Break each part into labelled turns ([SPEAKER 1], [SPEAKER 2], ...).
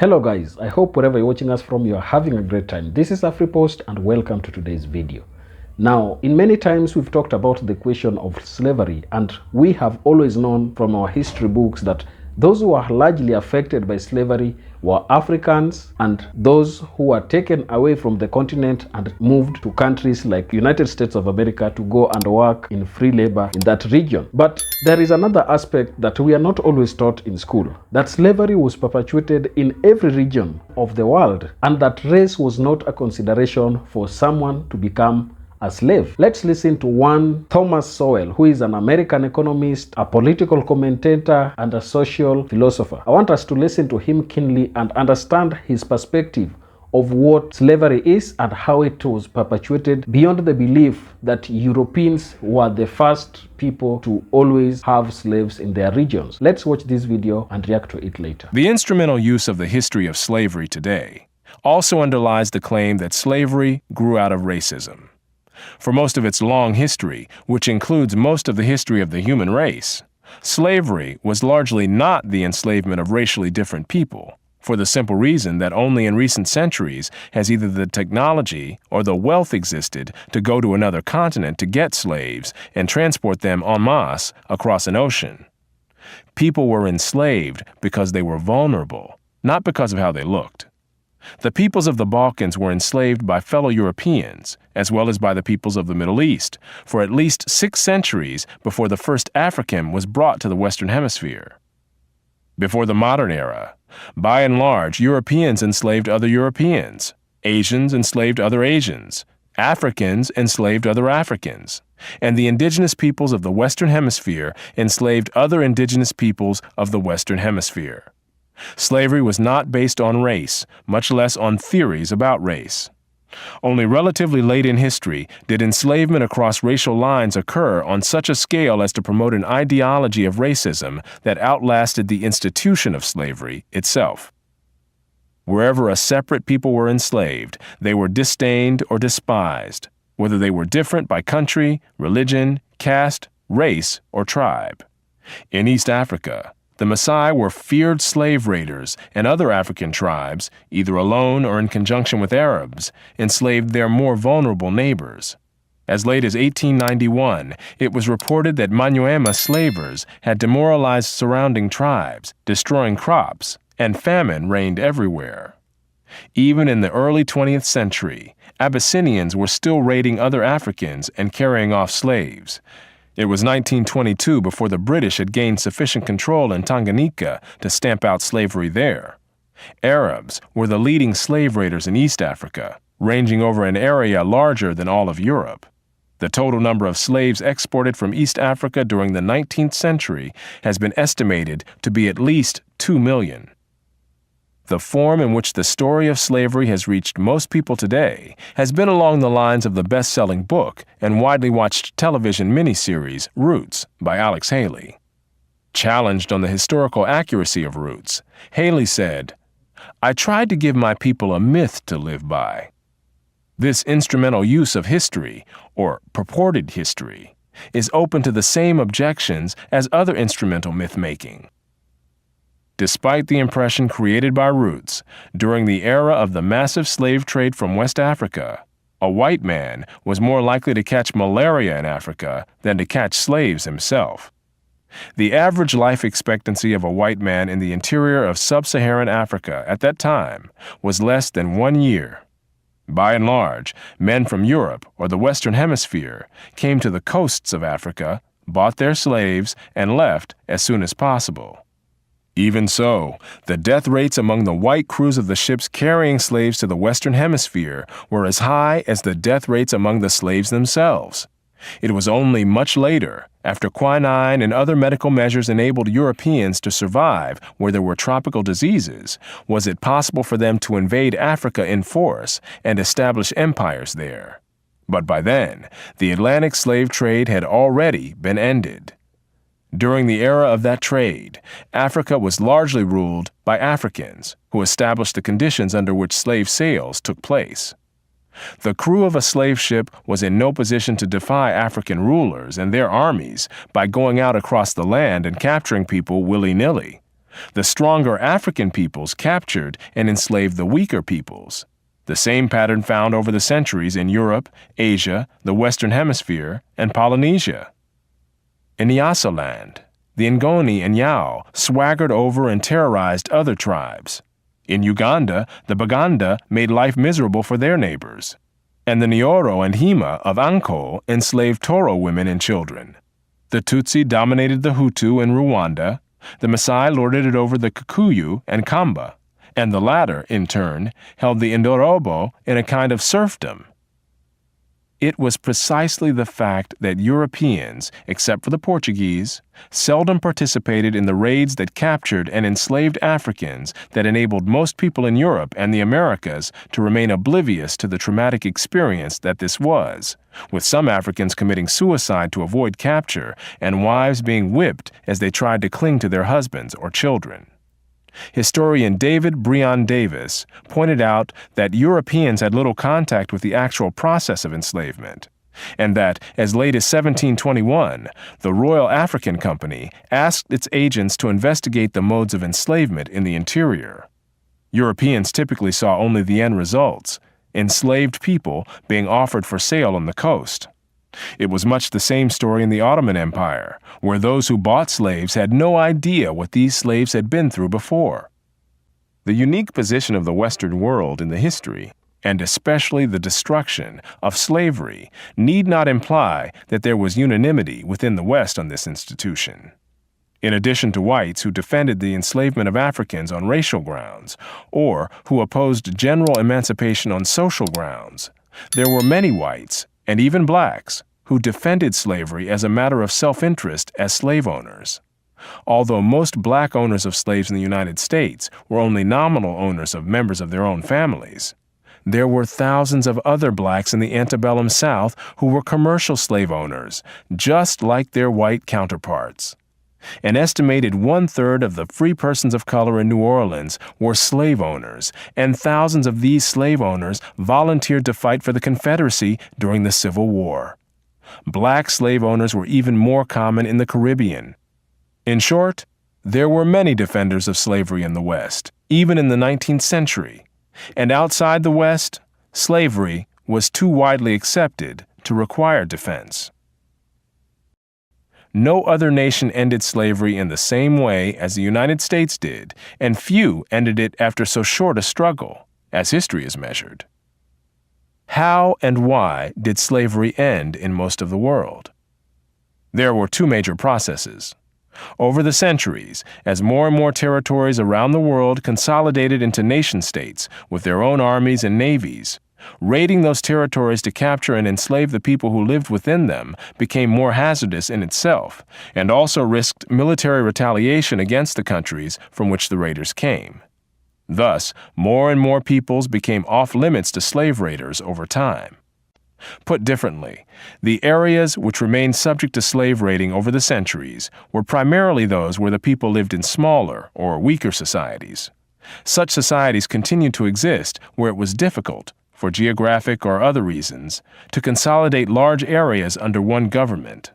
[SPEAKER 1] Hello guys, I hope wherever you're watching us from, you're having a great time. This is AfriPost and welcome to today's video. Now, in many times we've talked about the question of slavery, and we have always known from our history books that those who were largely affected by slavery were Africans and those who were taken away from the continent and moved to countries like United States of America to go and work in free labor in that region. But there is another aspect that we are not always taught in school, that slavery was perpetuated in every region of the world and that race was not a consideration for someone to become a slave. Let's listen to one Thomas Sowell, who is an American economist, a political commentator, and a social philosopher. I want us to listen to him keenly and understand his perspective of what slavery is and how it was perpetuated beyond the belief that Europeans were the first people to always have slaves in their regions. Let's watch this video and react to it later.
[SPEAKER 2] The instrumental use of the history of slavery today also underlies the claim that slavery grew out of racism. For most of its long history, which includes most of the history of the human race, slavery was largely not the enslavement of racially different people, for the simple reason that only in recent centuries has either the technology or the wealth existed to go to another continent to get slaves and transport them en masse across an ocean. People were enslaved because they were vulnerable, not because of how they looked. The peoples of the Balkans were enslaved by fellow Europeans, as well as by the peoples of the Middle East, for at least 6 centuries before the first African was brought to the Western Hemisphere. Before the modern era, by and large, Europeans enslaved other Europeans, Asians enslaved other Asians, Africans enslaved other Africans, and the indigenous peoples of the Western Hemisphere enslaved other indigenous peoples of the Western Hemisphere. Slavery was not based on race, much less on theories about race. Only relatively late in history did enslavement across racial lines occur on such a scale as to promote an ideology of racism that outlasted the institution of slavery itself. Wherever a separate people were enslaved, they were disdained or despised, whether they were different by country, religion, caste, race, or tribe. In East Africa, the Maasai were feared slave raiders, and other African tribes, either alone or in conjunction with Arabs, enslaved their more vulnerable neighbors. As late as 1891, it was reported that Manyuema slavers had demoralized surrounding tribes, destroying crops, and famine reigned everywhere. Even in the early 20th century, Abyssinians were still raiding other Africans and carrying off slaves. It was 1922 before the British had gained sufficient control in Tanganyika to stamp out slavery there. Arabs were the leading slave raiders in East Africa, ranging over an area larger than all of Europe. The total number of slaves exported from East Africa during the 19th century has been estimated to be at least 2 million. The form in which the story of slavery has reached most people today has been along the lines of the best-selling book and widely watched television miniseries Roots by Alex Haley. Challenged on the historical accuracy of Roots, Haley said, "I tried to give my people a myth to live by." This instrumental use of history, or purported history, is open to the same objections as other instrumental myth-making. Despite the impression created by Roots, during the era of the massive slave trade from West Africa, a white man was more likely to catch malaria in Africa than to catch slaves himself. The average life expectancy of a white man in the interior of sub-Saharan Africa at that time was less than 1 year. By and large, men from Europe or the Western Hemisphere came to the coasts of Africa, bought their slaves, and left as soon as possible. Even so, the death rates among the white crews of the ships carrying slaves to the Western Hemisphere were as high as the death rates among the slaves themselves. It was only much later, after quinine and other medical measures enabled Europeans to survive where there were tropical diseases, was it possible for them to invade Africa in force and establish empires there. But by then, the Atlantic slave trade had already been ended. During the era of that trade, Africa was largely ruled by Africans, who established the conditions under which slave sales took place. The crew of a slave ship was in no position to defy African rulers and their armies by going out across the land and capturing people willy-nilly. The stronger African peoples captured and enslaved the weaker peoples. The same pattern found over the centuries in Europe, Asia, the Western Hemisphere, and Polynesia. In Nyasaland, the Ngoni and Yao swaggered over and terrorized other tribes. In Uganda, the Baganda made life miserable for their neighbors. And the Nyoro and Hima of Anko enslaved Toro women and children. The Tutsi dominated the Hutu in Rwanda. The Maasai lorded it over the Kikuyu and Kamba, and the latter, in turn, held the Indorobo in a kind of serfdom. It was precisely the fact that Europeans, except for the Portuguese, seldom participated in the raids that captured and enslaved Africans that enabled most people in Europe and the Americas to remain oblivious to the traumatic experience that this was, with some Africans committing suicide to avoid capture and wives being whipped as they tried to cling to their husbands or children. Historian David Breon Davis pointed out that Europeans had little contact with the actual process of enslavement, and that, as late as 1721, the Royal African Company asked its agents to investigate the modes of enslavement in the interior. Europeans typically saw only the end results, enslaved people being offered for sale on the coast. It was much the same story in the Ottoman Empire, where those who bought slaves had no idea what these slaves had been through before. The unique position of the Western world in the history, and especially the destruction of slavery, need not imply that there was unanimity within the West on this institution. In addition to whites who defended the enslavement of Africans on racial grounds, or who opposed general emancipation on social grounds, there were many whites, and even blacks, who defended slavery as a matter of self-interest as slave owners. Although most black owners of slaves in the United States were only nominal owners of members of their own families, there were thousands of other blacks in the antebellum South who were commercial slave owners, just like their white counterparts. An estimated 1/3 of the free persons of color in New Orleans were slave owners, and thousands of these slave owners volunteered to fight for the Confederacy during the Civil War. Black slave owners were even more common in the Caribbean. In short, there were many defenders of slavery in the West, even in the 19th century. And outside the West, slavery was too widely accepted to require defense. No other nation ended slavery in the same way as the United States did, and few ended it after so short a struggle, as history is measured. How and why did slavery end in most of the world? There were two major processes. Over the centuries, as more and more territories around the world consolidated into nation-states with their own armies and navies, raiding those territories to capture and enslave the people who lived within them became more hazardous in itself, and also risked military retaliation against the countries from which the raiders came. Thus, more and more peoples became off-limits to slave raiders over time. Put differently, the areas which remained subject to slave raiding over the centuries were primarily those where the people lived in smaller or weaker societies. Such societies continued to exist where it was difficult, for geographic or other reasons, to consolidate large areas under one government.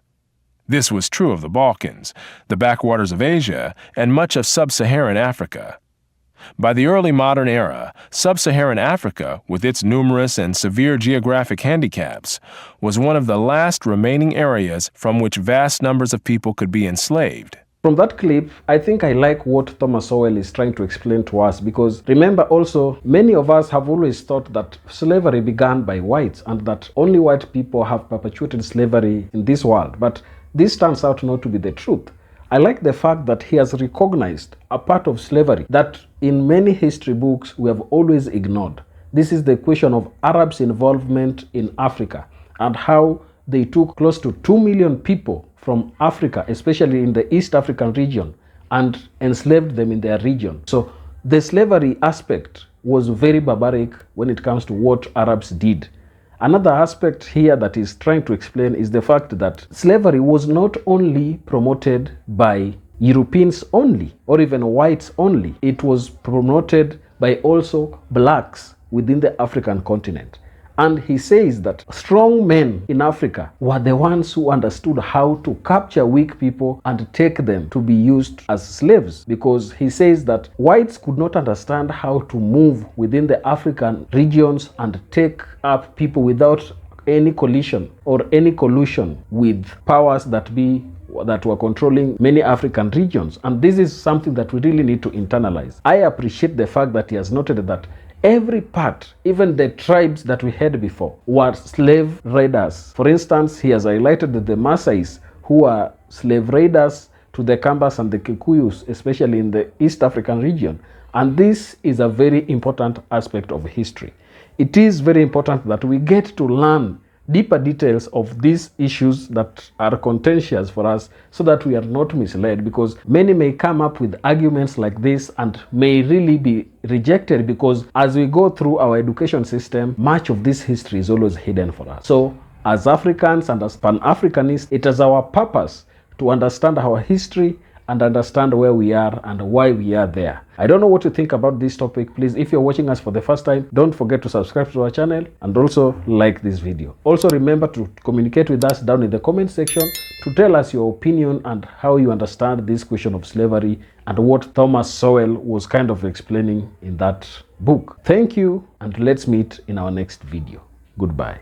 [SPEAKER 2] This was true of the Balkans, the backwaters of Asia, and much of sub-Saharan Africa. By the early modern era, sub-Saharan Africa, with its numerous and severe geographic handicaps, was one of the last remaining areas from which vast numbers of people could be enslaved.
[SPEAKER 1] From that clip, I think I like what Thomas Sowell is trying to explain to us, because remember also, many of us have always thought that slavery began by whites and that only white people have perpetuated slavery in this world, but this turns out not to be the truth. I like the fact that he has recognized a part of slavery that in many history books we have always ignored. This is the question of Arabs' involvement in Africa and how they took close to 2 million people from Africa, especially in the East African region, and enslaved them in their region. So the slavery aspect was very barbaric when it comes to what Arabs did. Another aspect here that he's trying to explain is the fact that slavery was not only promoted by Europeans only, or even whites only. It was promoted by also blacks within the African continent. And he says that strong men in Africa were the ones who understood how to capture weak people and take them to be used as slaves, because he says that whites could not understand how to move within the African regions and take up people without any collision or any collusion with powers that were controlling many African regions. And this is something that we really need to internalize. I appreciate the fact that he has noted that every part, even the tribes that we had before, were slave raiders. For instance, he has highlighted that the Maasais, who are slave raiders to the Kambas and the Kikuyus, especially in the East African region. And this is a very important aspect of history. It is very important that we get to learn deeper details of these issues that are contentious for us, so that we are not misled, because many may come up with arguments like this and may really be rejected, because as we go through our education system, much of this history is always hidden for us. So as Africans and as Pan-Africanists, it is our purpose to understand our history and understand where we are and why we are there. I don't know what you think about this topic. Please, if you're watching us for the first time, don't forget to subscribe to our channel and also like this video. Also remember to communicate with us down in the comment section to tell us your opinion and how you understand this question of slavery and what Thomas Sowell was kind of explaining in that book. Thank you, and let's meet in our next video. Goodbye.